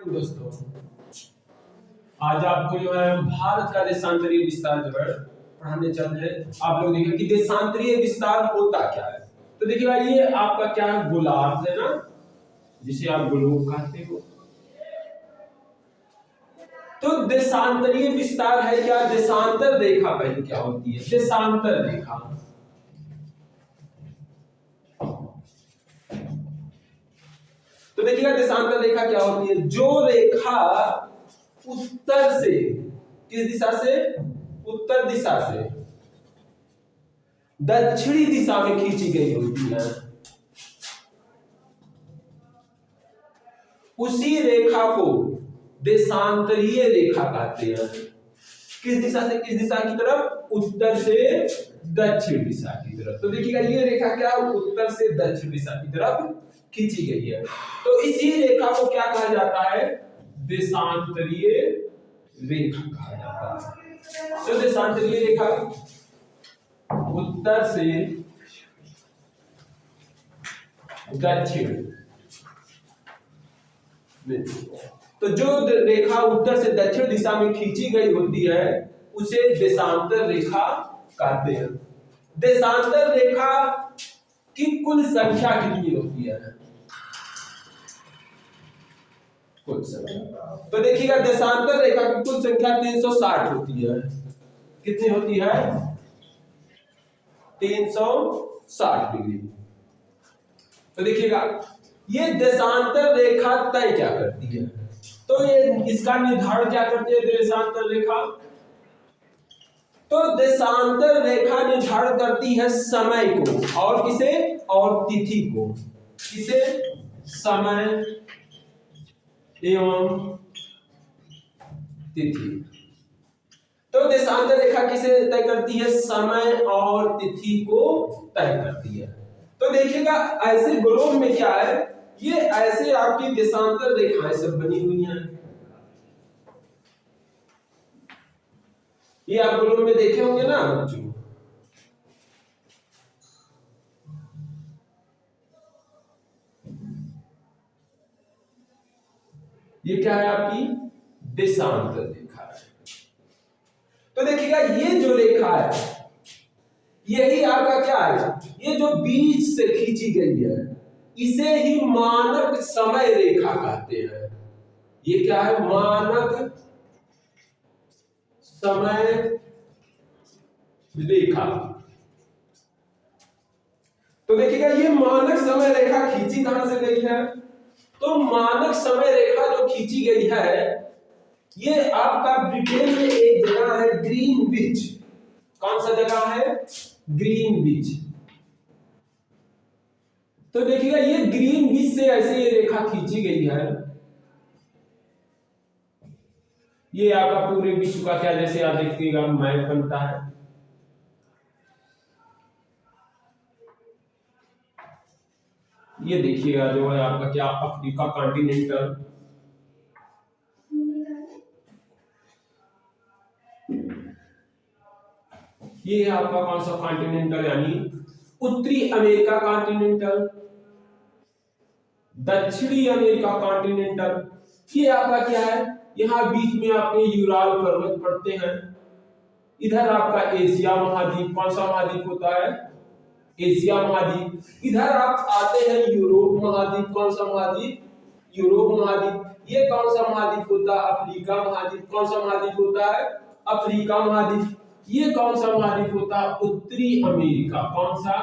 दोस्तों, आज आपको जो है भारत का देशांतरीय विस्तार जो है पढ़ाने चल रहे हैं। आप लोग देखिए कि देशांतरीय विस्तार होता क्या है। तो देखिए भाई, ये आपका क्या है, गोलार्ध है ना, जिसे आप ग्लोब कहते हो। तो देशांतरीय विस्तार है क्या, देशांतर रेखा पहले क्या होती है, देशांतर रेखा। तो देखिएगा देशांतर रेखा क्या होती है, जो रेखा उत्तर से, किस दिशा से, उत्तर दिशा से दक्षिणी दिशा में खींची गई होती है, उसी रेखा को देशांतरीय रेखा कहते हैं। किस दिशा से किस दिशा की तरफ, उत्तर से दक्षिण दिशा की तरफ। तो देखिएगा ये रेखा क्या, उत्तर से दक्षिण दिशा की तरफ खींची गई है। तो इसी रेखा को क्या कहा जाता है, देशांतरीय रेखा कहा जाता है। तो देशांतरीय रेखा उत्तर से दक्षिण, तो जो रेखा उत्तर से दक्षिण दिशा में खींची गई होती है उसे देशांतर रेखा कहते हैं। देशांतर रेखा की कुल संख्या कितनी होती है, कुल संख्या। तो देखिएगा देशांतर रेखा की कुल संख्या 360 होती है। कितनी होती है, 360 डिग्री। तो देखिएगा ये देशांतर रेखा तय क्या करती है, तो ये इसका निर्धारण क्या करती है देशांतर रेखा। तो देशांतर रेखा निर्धारण करती है समय को, और किसे, और तिथि को। किसे, समय एवं तिथि। तो देशांतर रेखा किसे तय करती है, समय और तिथि को तय करती है। तो देखिएगा ऐसे ग्लोब में क्या है, ये ऐसे आपकी देशांतर रेखाएं सब बनी हुई हैं। ये आप ग्लोब में देखे होंगे ना बच्चों। ये क्या है, आपकी देशांतर रेखा है। तो देखिएगा ये जो रेखा है, यही आपका क्या है, ये जो बीच से खींची गई है इसे ही मानक समय रेखा कहते हैं। ये क्या है, मानक समय रेखा। तो देखिएगा ये मानक समय रेखा खींची कहां से गई है, तो मानक समय रेखा जो खींची गई है ये आपका ब्रिटेन में एक जगह है ग्रीनविच। कौन सा जगह है, ग्रीनविच। तो देखिएगा ये ग्रीनविच से ऐसे ये रेखा खींची गई है। ये आपका पूरे विश्व का क्या, जैसे आप देखिएगा मैप बनता है। ये देखिएगा जो है आपका क्या, अफ्रीका कॉन्टिनेंटल, ये है आपका कौन सा कॉन्टिनेंटल, यानी उत्तरी अमेरिका कॉन्टिनेंटल, दक्षिणी अमेरिका कॉन्टिनेंटल। ये आपका क्या है, यहाँ बीच में आपके यूराल पर्वत पड़ते हैं। इधर आपका एशिया महाद्वीप, कौन सा महाद्वीप होता है, एशिया महाद्वीप। इधर आप आते हैं यूरोप महाद्वीप, कौन सा महाद्वीप, यूरोप महाद्वीप। ये कौन सा महाद्वीप होता है, अफ्रीका महाद्वीप। कौन सा महाद्वीप होता है, अफ्रीका महाद्वीप। ये कौन सा महाद्वीप होता है, उत्तरी अमेरिका। कौन सा,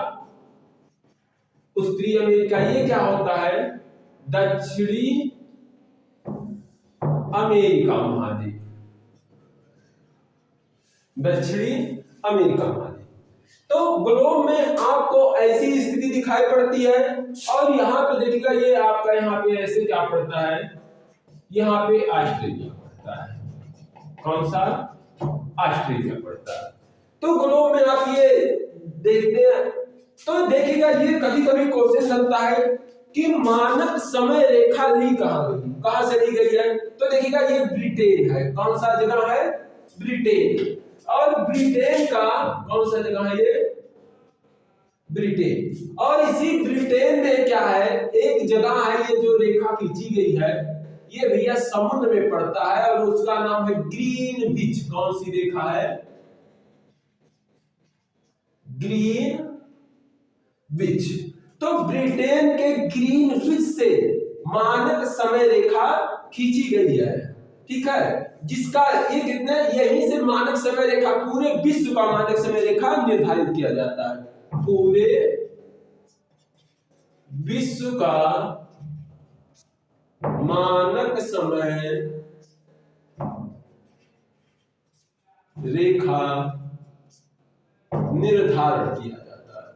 उत्तरी अमेरिका। ये क्या होता है, दक्षिणी अमेरिका महाद्वीप, दक्षिणी अमेरिका महाद्वीप। तो ग्लोब में आपको ऐसी स्थिति दिखाई पड़ती है। और यहाँ पे देखिएगा ये आपका यहाँ पे ऐसे क्या पड़ता है, यहाँ पे ऑस्ट्रेलिया पड़ता है। कौन सा, ऑस्ट्रेलिया पड़ता है। तो ग्लोब में आप ये देखते हैं। तो देखिएगा ये कभी कभी क्वेश्चन बनता है कि मानक समय रेखा ली कहां गई, कहां से ली गई है। तो देखिएगा ये ब्रिटेन है। कौन सा जगह है, ब्रिटेन। और ब्रिटेन का कौन सा जगह है, ये ब्रिटेन। और इसी ब्रिटेन में क्या है, एक जगह है, ये जो रेखा खींची गई है ये भैया समुद्र में पड़ता है और उसका नाम है ग्रीनविच। कौन सी रेखा है? ग्रीनविच। तो ब्रिटेन के ग्रीनविच से मानक समय रेखा खींची गई है, ठीक है, जिसका ये कितने, यहीं से मानक समय रेखा, पूरे विश्व का मानक समय रेखा निर्धारित किया जाता है। पूरे विश्व का मानक समय रेखा निर्धारण किया जाता है।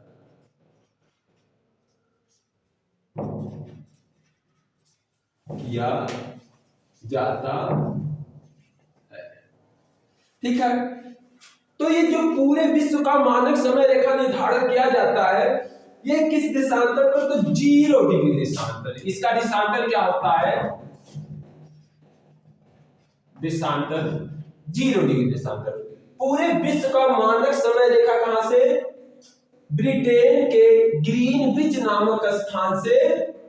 किया जाता है, ठीक है। तो ये जो पूरे विश्व का मानक समय रेखा निर्धारण किया जाता है, ये किस देशांतर पर? तो 0 डिग्री देशांतर। इसका देशांतर क्या होता है? देशांतर 0 डिग्री देशांतर। पूरे विश्व का मानक समय रेखा कहां से? ब्रिटेन के ग्रीनविच नामक स्थान से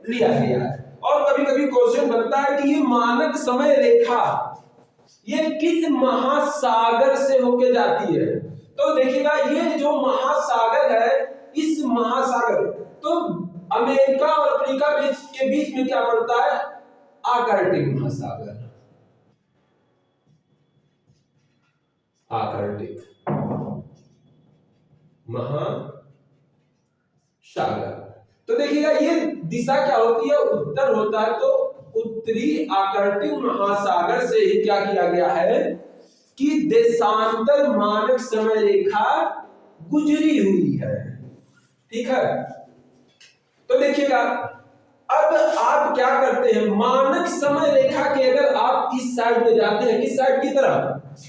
लिया गया है। और कभी कभी क्वेश्चन बनता है कि ये मानक समय रेखा ये किस महासागर से होके जाती है? तो देखिएगा, ये जो महासागर है, इस महासागर, तो अमेरिका और अफ्रीका के बीच में क्या पड़ता है? आर्कटिक महासागर। आर्कटिक महासागर। तो देखिएगा, ये दिशा क्या होती है? उत्तर होता है। तो उत्तरी आर्कटिक महासागर से ही क्या किया गया है कि देशांतर मानक समय रेखा गुजरी हुई है, ठीक है। तो देखिएगा, अब आप क्या करते हैं, मानक समय रेखा के अगर आप इस साइड में जाते हैं, किस साइड की तरफ?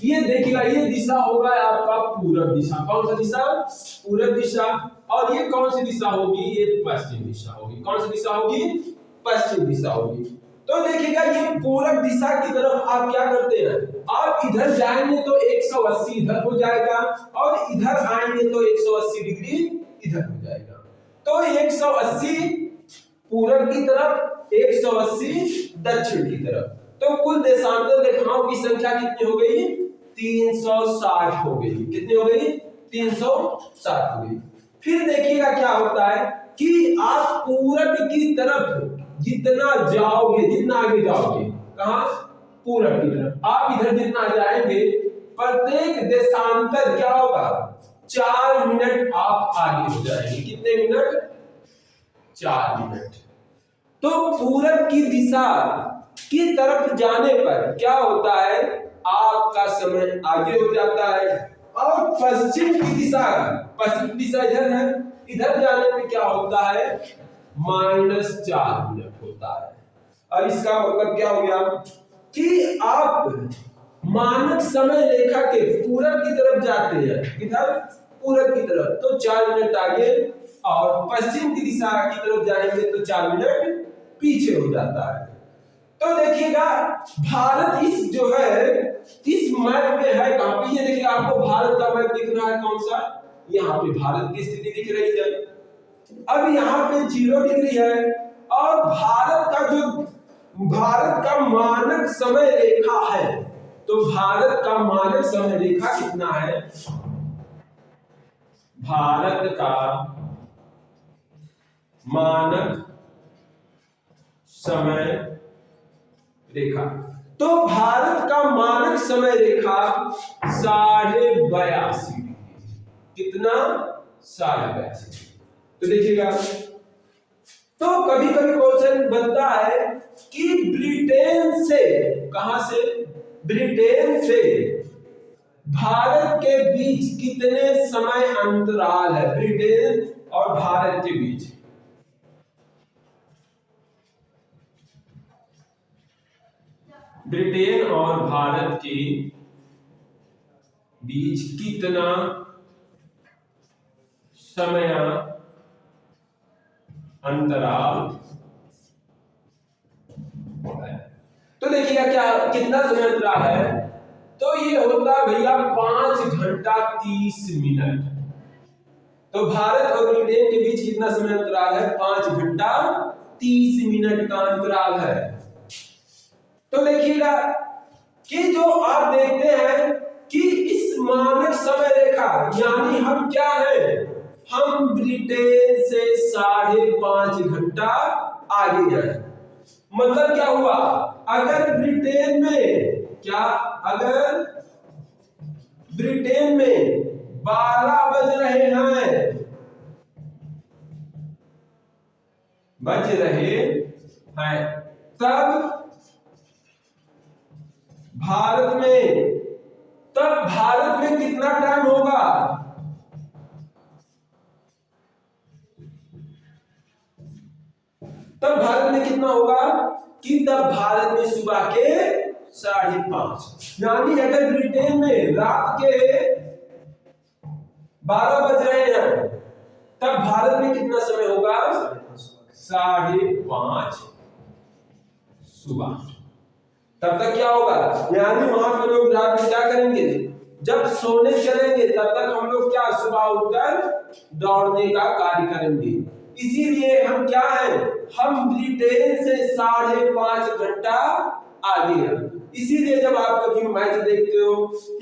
ये देखिएगा, ये दिशा होगा आपका पूरब दिशा। कौन सा दिशा? पूरब दिशा। और ये कौन सी दिशा होगी? ये पश्चिम दिशा होगी। कौन सी दिशा होगी? पश्चिम दिशा होगी। तो देखिएगा, ये पूरब दिशा की तरफ आप क्या करते हैं, आप इधर जाएंगे तो 180 इधर हो जाएगा, और इधर आएंगे तो 180 डिग्री इधर हो जाएगा। तो 180 पूरब की तरफ, 180 दक्षिण की तरफ। तो कुल देशांतर रेखाओं की संख्या कितनी हो गई? 360 हो गई। कितनी हो गई? 360 हो गई। फिर देखिएगा क्या होता है कि आप पूरब की तरफ जितना जाओगे, जितना आगे जाओगे, कहां? पूरब की तरफ। आप इधर जितना जाएंगे, प्रत्येक देशांतर क्या होगा? 4 मिनट आप आगे हो जाएंगे। कितने मिनट? 4 मिनट। तो पूरब की दिशा की तरफ जाने पर क्या होता है? आपका समय आगे हो जाता है। और पश्चिम की दिशा, पश्चिम दिशा इधर है, इधर जाने पे क्या होता है? -4 मिनट होता है। और इसका मतलब क्या हो गया कि आप मानक समय रेखा के पूरब की तरफ जाते हैं, इधर पूरब की तरफ, तो 4 मिनट आगे, और पश्चिम की दिशा की तरफ जाएंगे तो 4 मिनट पीछे हो जाता है। तो देखिएगा, भारत इस जो है, इस मैप में है कहां पे? ये देखिए, आपको भारत का मैप दिख रहा है, कौन सा? यहाँ पे भारत की स्थिति दिख रही है। अब यहाँ पे 0 डिग्री है, और भारत का मानक समय रेखा है। तो भारत का मानक समय रेखा कितना है? भारत का मानक समय रेखा, तो भारत का मानक समय रेखा 82.5 डिग्री। कितना? 82.5। तो देखिएगा, तो कभी कभी क्वेश्चन बनता है कि ब्रिटेन से, कहां से? ब्रिटेन से भारत के बीच कितने समय अंतराल है? ब्रिटेन और भारत के बीच ब्रिटेन और भारत के बीच कितना समय अंतराल है? तो देखिएगा, क्या कितना समय अंतराल है? तो ये होता है भैया 5 घंटा 30 मिनट। तो भारत और ब्रिटेन के बीच कितना समय अंतराल है? 5 घंटा 30 मिनट का अंतराल है। तो देखिएगा कि जो आप देखते हैं कि इस मानक समय रेखा यानी हम क्या है, हम ब्रिटेन से 5.5 घंटा आगे हैं। मतलब क्या हुआ, अगर ब्रिटेन में क्या, अगर ब्रिटेन में 12 बज रहे हैं, तब भारत में, कितना टाइम होगा, तब भारत में कितना होगा कि तब भारत में सुबह के 5:30, यानी अगर ब्रिटेन में रात के 12 बज रहे हैं तब भारत में कितना समय होगा, 5:30 सुबह। तब तक क्या होगा, यानी वहां पे लोग रात में क्या करेंगे, जब सोने चलेंगे तब तक हम लोग क्या सुबह उठकर दौड़ने का कार्य करेंगे। इसीलिए हम क्या है, हम ब्रिटेन से 5.5 घंटा आगे हैं। इसीलिए जब आप कभी मैच देखते हो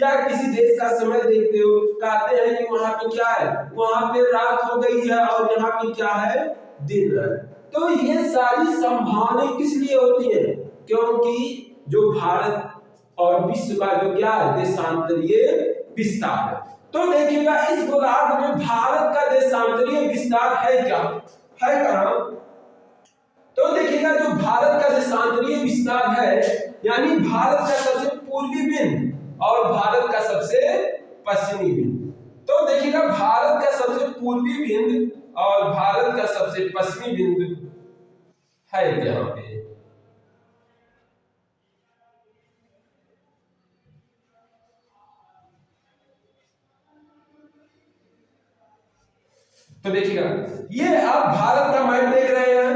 या किसी देश का समय देखते हो, कहते हैं कि वहां पे क्या है, वहां पे रात हो गई है और यहाँ पे क्या है, दिन है। तो ये सारी संभावनाएं किस लिए होती है, क्योंकि जो भारत और विश्व का जो क्या है, देशांतरीय विस्तार है। तो देखिएगा इस गोलार्ध में भारत का देशांतरीय विस्तार है क्या, है कहां, तो देखिएगा जो भारत का देशांतरीय विस्तार है, यानी भारत का सबसे पूर्वी बिंदु और भारत का सबसे पश्चिमी बिंदु। तो देखिएगा भारत का सबसे पूर्वी बिंदु और भारत का सबसे पश्चिमी बिंदु है यहाँ पे। तो देखिएगा ये आप भारत का मैप देख रहे हैं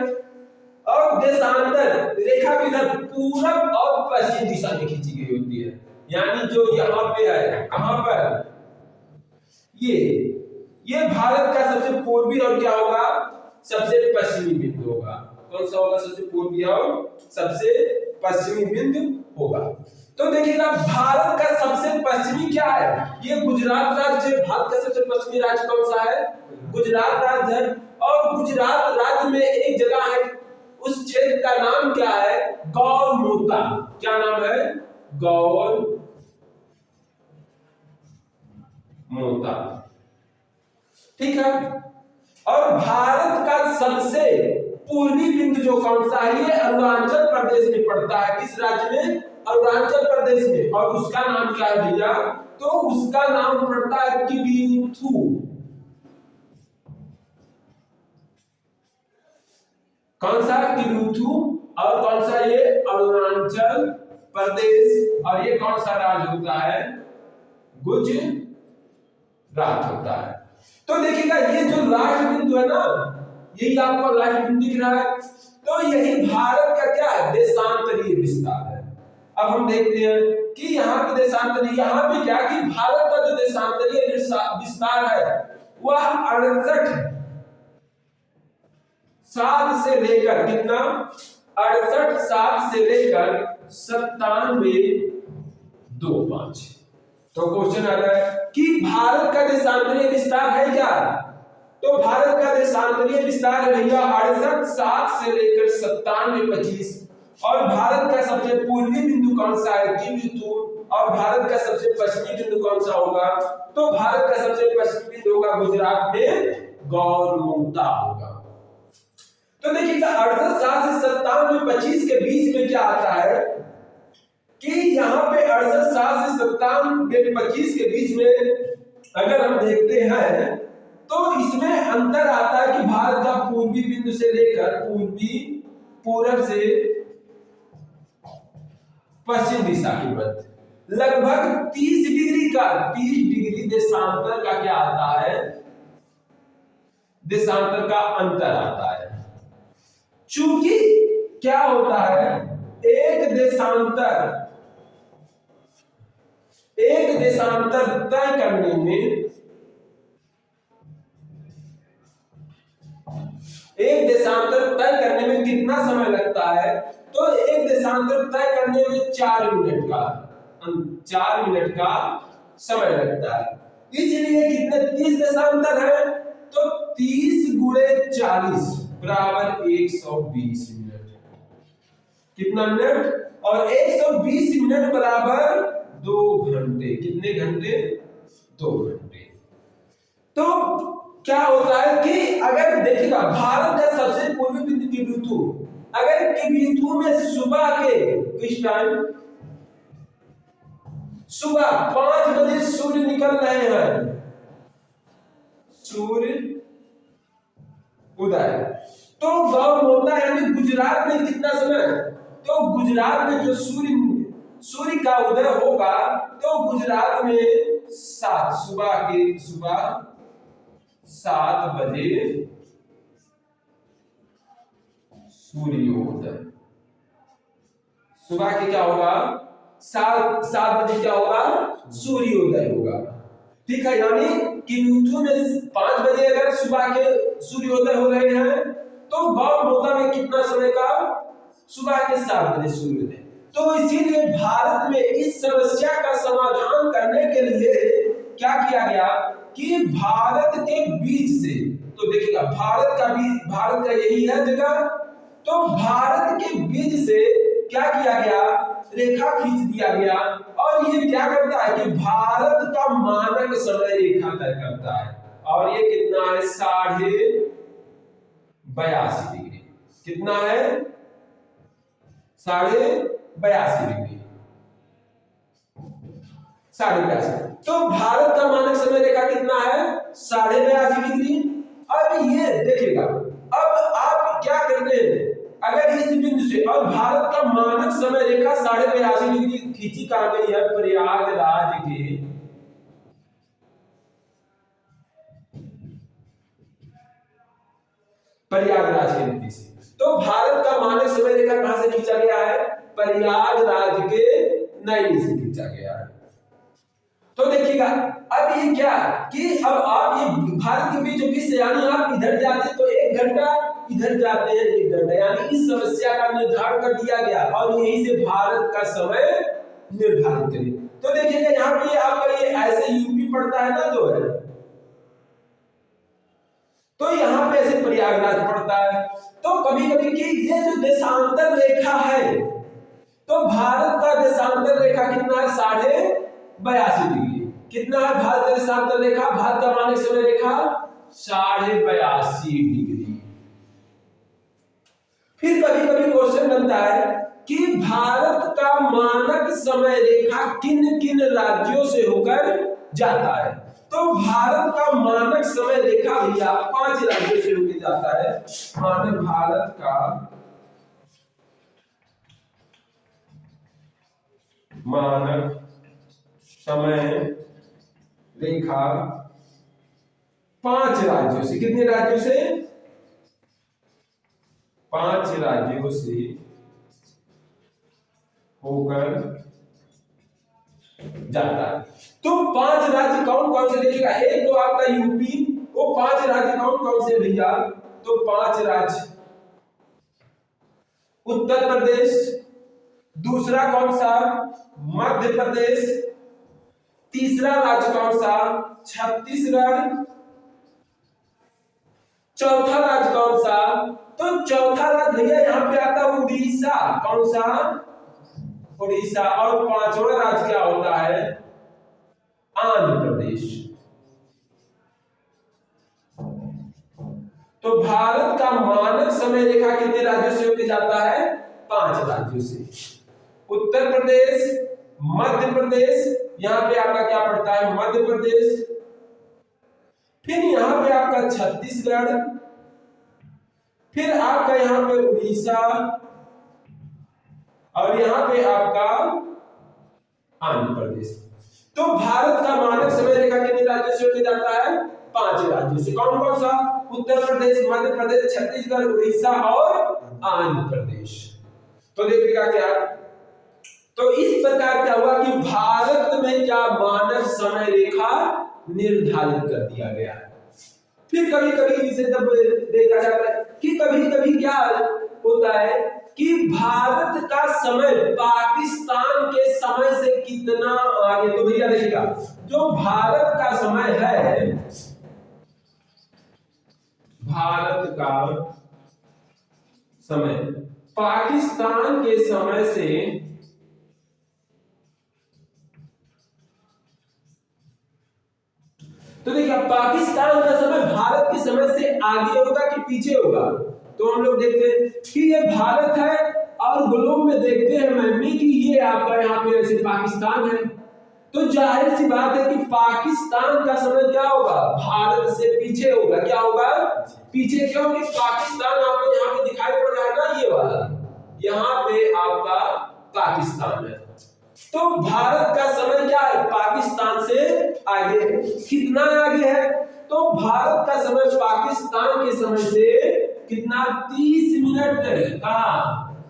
और देशांतर रेखा भी इधर पूरब और पश्चिम दिशा में खींची गई होती है, यानी जो यहाँ पे है, कहां पर, ये भारत का सबसे पूर्वी और क्या होगा, सबसे पश्चिमी बिंदु होगा। कौन सा होगा, सबसे पूर्वी और सबसे पश्चिमी बिंदु होगा। तो देखिएगा भारत का सबसे पश्चिमी क्या है, ये गुजरात राज्य है। भारत का सबसे पश्चिमी राज्य कौन सा है, गुजरात राज्य है। और गुजरात राज्य में एक जगह है, उस क्षेत्र का नाम क्या है, गौरमोता। क्या नाम है, गौरमोता। ठीक है। और भारत का सबसे पूर्वी बिंदु जो कौन सा है, ये अरुणाचल प्रदेश में पड़ता है। किस राज्य में, अरुणाचल प्रदेश में। और उसका नाम क्या है भैया, तो उसका नाम पड़ता है किबिथु। कौन सा, किबिथु। और कौन सा, ये अरुणाचल प्रदेश। और ये कौन सा राज्य होता है, गुजरात होता है। तो देखिएगा ये जो लास्ट बिंदु है ना, यही आपको लास्ट बिंदु दिख रहा है। तो यही भारत का क्या है, देशांतरीय विस्तार है। अब हम देखते हैं कि यहाँ पे देशांतरीय, यहाँ पे क्या कि भारत का जो देशांतरीय विस्तार है वह 68 से लेकर कितना, 68 से लेकर 97.25। तो क्वेश्चन आ रहा है कि भारत का देशांतरीय विस्तार है क्या, तो भारत का देशांतरीय विस्तार है भैया 68 से लेकर 97.25। और भारत का सबसे पूर्वी बिंदु कौन सा है, किबिथु। और भारत का सबसे पश्चिमी बिंदु कौन सा होगा, तो भारत का सबसे पश्चिमी बिंदु होगा गुजरात में गौरमोता होगा। तो देखिएगा 68 से 97.25 के बीच में क्या आता है कि यहाँ पे 68 से 97.25 के बीच में अगर हम देखते हैं तो इसमें अंतर आता है कि भारत का पूर्वी बिंदु से लेकर पूरब से पश्चिम दिशा की मध्य लगभग 30 डिग्री देशांतर का क्या आता है, देशांतर का अंतर आता है। चूंकि क्या होता है, एक देशांतर तय करने में एक देशांतर तय करने में कितना समय लगता है? तो एक देशांतर तय करने में 4 मिनट का 4 मिनट का समय लगता है। इसलिए कितने 30 देशांतर है, तो 30 गुणे 40 बराबर 120 मिनट। कितना मिनट? और 120 मिनट बराबर 2 घंटे। कितने घंटे? 2 घंटे। तो क्या होता है कि अगर देखिएगा भारत का सबसे पूर्वी बिंदु किबिथु, अगर किबिथु में सुबह के किस टाइम? सुबह 5 बजे सूर्य निकल रहे हैं, सूर्य उदय। तो गौरमोता यानी गुजरात में कितना समय? तो गुजरात में जो सूर्य का उदय होगा, तो गुजरात में 7 सुबह 7 बजे सूर्योदय। सुबह के क्या होगा? 7 बजे क्या होगा? सूर्योदय होगा। ठीक है, यानी किबिथु में 5 बजे अगर सुबह के सूर्योदय हो रहे हैं, तो गौरमोता में कितना समय का? सुबह के 7 बजे सूर्योदय। तो इसीलिए भारत में इस समस्या का समाधान करने के लिए क्या किया गया कि भारत के बीच से, तो देखिएगा भारत का यही है जगह, तो भारत के बीच से क्या किया गया? रेखा खींच दिया गया। और ये क्या करता है कि भारत का मानक समय रेखा तय करता है। और ये कितना है? 82.5 डिग्री। कितना है? 82.5 डिग्री। 82.5। तो भारत का मानक समय रेखा कितना है? 82.5 डिग्री। अब ये देखिएगा, अब आप क्या करते हैं, अगर इस बिंदु से, और भारत का मानक समय रेखा 82.5 डिग्री खींची कहां गई है? प्रयागराज के नदी से। तो भारत का मानक समय रेखा कहां से खींचा गया है? प्रयागराज के नदी से खींचा गया है। तो देखिएगा, अब ये क्या कि अब आप ये भारत के बीच से, यानी आप इधर जाते तो 1 घंटा, इधर जाते हैं 1 घंटा, यानी इस समस्या का निर्धारण कर दिया गया और यहीं से भारत का समय निर्धारित करिए। तो देखिएगा यहाँ पे आपका ये ऐसे यूपी पड़ता है ना, जो है, तो यहाँ पे ऐसे प्रयागराज पड़ता है। तो कभी कभी कि ये जो देशांतर रेखा है, तो भारत का देशांतर रेखा कितना है? 82.5 डिग्री। कितना है भारत का देशांतर रेखा? भारत का मानक समय रेखा 82.5 डिग्री। फिर कभी कभी क्वेश्चन बनता है कि भारत का मानक समय रेखा किन किन राज्यों से होकर जाता है? तो भारत का मानक समय रेखा भैया 5 राज्यों से होकर जाता है। मानक भारत का मानक समय रेखा 5 राज्यों से, कितने राज्यों से? 5 राज्यों से होकर जाता है। तो 5 राज्य कौन कौन से? देखिएगा, एक तो आपका यूपी, वो 5 राज्य कौन कौन से भैया? तो 5 राज्य उत्तर प्रदेश, दूसरा कौन सा? मध्य प्रदेश, तीसरा राज्य कौन सा? छत्तीसगढ़, चौथा राज्य कौन सा? तो चौथा राज्य भैया यहाँ पे आता है उड़ीसा। कौन सा? उड़ीसा। और 5वां राज्य क्या होता है? आंध्र प्रदेश। तो भारत का मानक समय रेखा कितने राज्यों से होकर जाता है? 5 राज्यों से। उत्तर प्रदेश, मध्य प्रदेश, यहां पे आपका क्या पड़ता है? मध्य प्रदेश। फिर यहां पे आपका छत्तीसगढ़, फिर आपका यहां पे उड़ीसा, और यहां पे आपका आंध्र प्रदेश। तो भारत का मानक समय रेखा कितने राज्यों से होकर जाता है? 5 राज्यों से। कौन कौन सा? उत्तर प्रदेश, मध्य प्रदेश, छत्तीसगढ़, उड़ीसा और आंध्र प्रदेश। तो देखिएगा क्या, तो इस प्रकार क्या हुआ कि भारत में क्या मानक समय रेखा निर्धारित कर दिया गया है। फिर कभी कभी इसे जब देखा जाता है कि कभी कभी क्या होता है कि भारत का समय पाकिस्तान के समय से कितना आगे, तो भैया देखिएगा जो भारत का समय है, भारत का समय पाकिस्तान के समय से तो देखिए पाकिस्तान का समय भारत के समय से आगे होगा कि पीछे होगा, तो हम लोग देखते हैं कि ये भारत है और ग्लोब में देखते हैं मैमी कि ये आपका यहाँ पे ऐसे पाकिस्तान है, तो जाहिर सी बात है कि पाकिस्तान का समय क्या होगा, भारत से पीछे होगा। क्या होगा, पीछे। क्यों कि पाकिस्तान आपको यहाँ पे दिखाई पड़ रहा है ना, ये वाला यहाँ पे आपका पाकिस्तान है, तो भारत का समय क्या है, पाकिस्तान से आगे। कितना आगे है, तो भारत का समय पाकिस्तान के समय से कितना, 30 मिनट है। कहा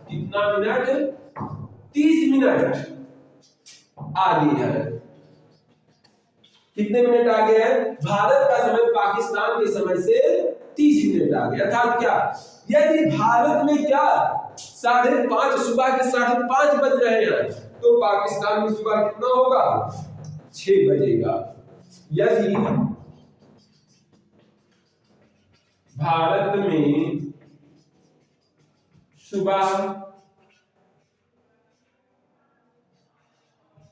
कितना मिनट, 30 मिनट आगे है। कितने मिनट आगे है, भारत का समय पाकिस्तान के समय से 30 मिनट आगे। अर्थात क्या, यदि भारत में क्या 5:30 सुबह के 5:30 बज रहे हैं, तो पाकिस्तान में सुबह कितना होगा, 6 बजेगा। यदि भारत में सुबह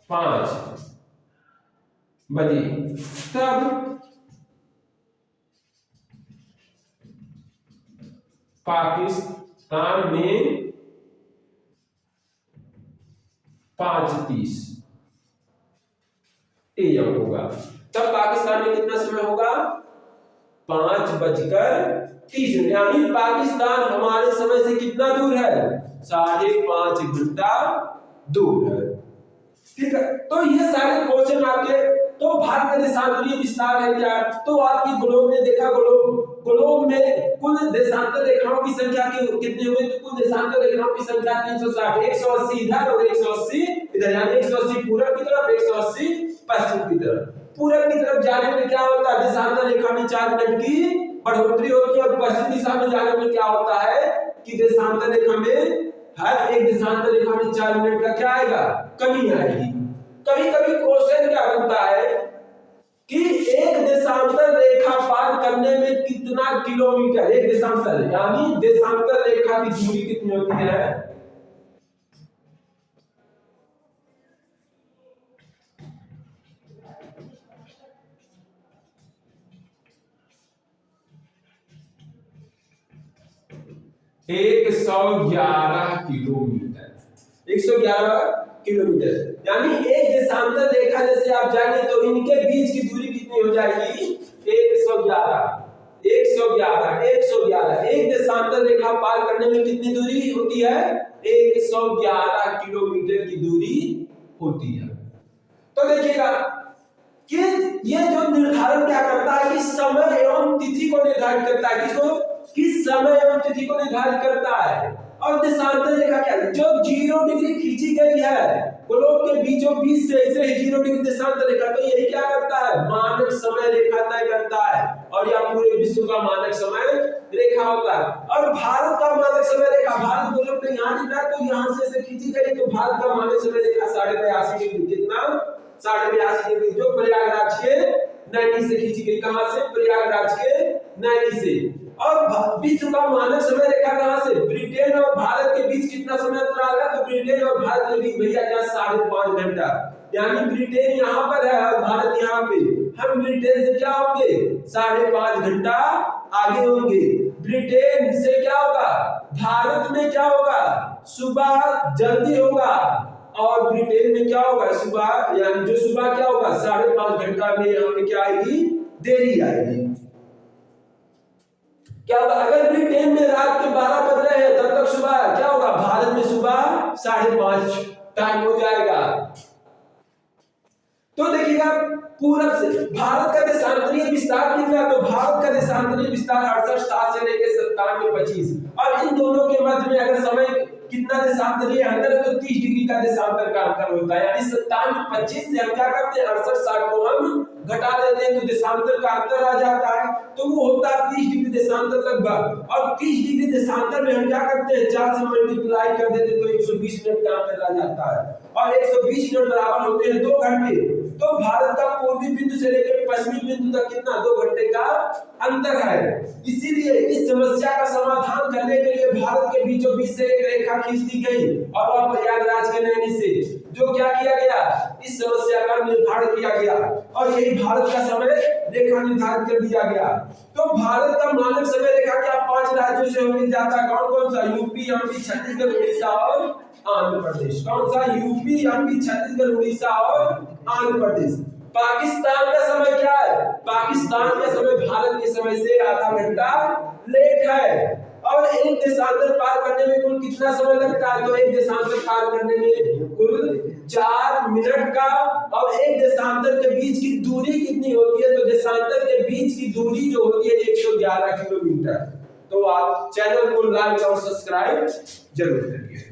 5 बजे, तब पाकिस्तान में 5:30 AM होगा। तब पाकिस्तान में कितना समय होगा, 5:30। यानी पाकिस्तान हमारे समय से कितना दूर है, 5.5 घंटा दूर है। ठीक है, तो ये सारे क्वेश्चन आपके, तो भारत का देशांतरीय विस्तार है क्या, तो आपकी ग्लोब में देखा, ग्लोब में कुल देशांतर रेखाओं की संख्या कितनी हुई, तो कुल देशांतर रेखाओं की संख्या 360, 180 इधर और 180 इधर, यानी 180 पूरब की तरफ, 180 पश्चिम की तरफ। पूरब की तरफ जाने में क्या होता है, देशांतर रेखा में 4 मिनट की बढ़ोतरी होती है, और पश्चिम दिशा में जाने में क्या होता है कि देशांतर रेखा में, हर एक देशांतर रेखा में 4 मिनट का क्या आएगा, कमी आएगी। कभी कभी क्वेश्चन क्या बनता है कि एक देशांतर रेखा पार करने में कितना किलोमीटर, एक देशांतर यानी देशांतर रेखा की दूरी कितनी होती है, एक 111 किलोमीटर, 111 किलोमीटर। यानी एक देशांतर रेखा जैसे आप जाएंगे तो इनके बीच की दूरी कितनी हो जाएगी, 111। एक देशांतर रेखा पार करने में कितनी दूरी होती है, 111 किलोमीटर की दूरी होती है। तो देखिएगा कि ये जो निर्धारण क्या करता है कि समय एवं तिथि को निर्धारित करता है, किसको, किस समय एवं तिथि को निर्धारित करता है। और देशांतर रेखा क्या है, जो 0 डिग्री खींची गई है ग्लोब के बीचों बीच से, इसे 0 डिग्री देशांतर रेखा, तो यही क्या करता है, मानक समय रेखा तय करता है, और यह पूरे विश्व का मानक समय रेखा होता है। और भारत का मानक समय रेखा, भारत ग्लोब में यहाँ दिख रहा है, तो यहाँ से इसे खींची गई, तो भारत का मानक समय रेखा 82.5 डिग्री, कितना, 82.5 डिग्री, जो प्रयागराज के नैनी से खींची गई। कहां से, प्रयागराज के नैनी से। और विश्व का मानक समय रेखा कहां से, ब्रिटेन और भारत के बीच कितना समय अंतराल है, तो ब्रिटेन और भारत के बीच भैया क्या, 5.5 घंटा। यानी ब्रिटेन यहाँ पर है और भारत यहाँ पे, हम ब्रिटेन से क्या होंगे, 5.5 घंटा आगे होंगे। ब्रिटेन से क्या होगा, भारत में क्या होगा, सुबह जल्दी होगा, और ब्रिटेन में क्या होगा, सुबह, यानी जो सुबह क्या होगा, 5.5 घंटा में यहाँ पे क्या आएगी, देरी आएगी। क्या होगा, अगर ब्रिटेन में रात के 12 बज रहे हैं तब तक सुबह क्या होगा, भारत में सुबह 5:30 टाइम हो जाएगा। तो देखिएगा पूरब से भारत का देशांतरीय विस्तार कितना, तो भारत का देशांतरीय विस्तार 68 7 से लेकर 97 25, और इन दोनों के मध्य में अगर समय कितना देशांतर, ये अंतर है तो 30 डिग्री का देशांतर का अंतर होता है। यानी 57 25 से हम क्या करते हैं 68 60 को हम घटा देते हैं तो देशांतर का अंतर आ जाता है, तो वो होता है 30 डिग्री देशांतर लगभग। और 30 डिग्री देशांतर में हम क्या करते हैं 4 से मल्टीप्लाई कर देते हैं तो 120 मिनट का अंतर आ जाता है, और 120 मिनट बराबर होते हैं 2 घंटे। तो भारत का पूर्वी बिंदु से लेकर पश्चिमी बिंदु तक कितना 2 घंटे का अंतर है। इसीलिए इस समस्या का समाधान करने के लिए भारत के बीचों बीच से एक रेखा खींच दी गई और वह प्रयागराज के नैनी से जो क्या किया गया इस समस्या का निर्धारण किया गया और यही भारत का समय रेखा निर्धारित कर दिया गया। तो भारत का मानक समय रेखा क्या 5 राज्यों से होकर जाता है, कौन कौन सा, यूपी एमपी छत्तीसगढ़ उड़ीसा और आंध्र प्रदेश। कौन सा, यूपी एमपी छत्तीसगढ़ उड़ीसा और आंध्र प्रदेश। पाकिस्तान का समय क्या है, पाकिस्तान का समय भारत के समय से आधा घंटा लेट है। और एक देशांतर पार करने में कुल कितना समय लगता है, तो एक देशांतर पार करने में कुल 4 मिनट का। और एक देशांतर के बीच की दूरी कितनी होती है, तो देशांतर के बीच की दूरी जो होती है 111 किलोमीटर। तो आप चैनल को लाइक और सब्सक्राइब जरूर करिए।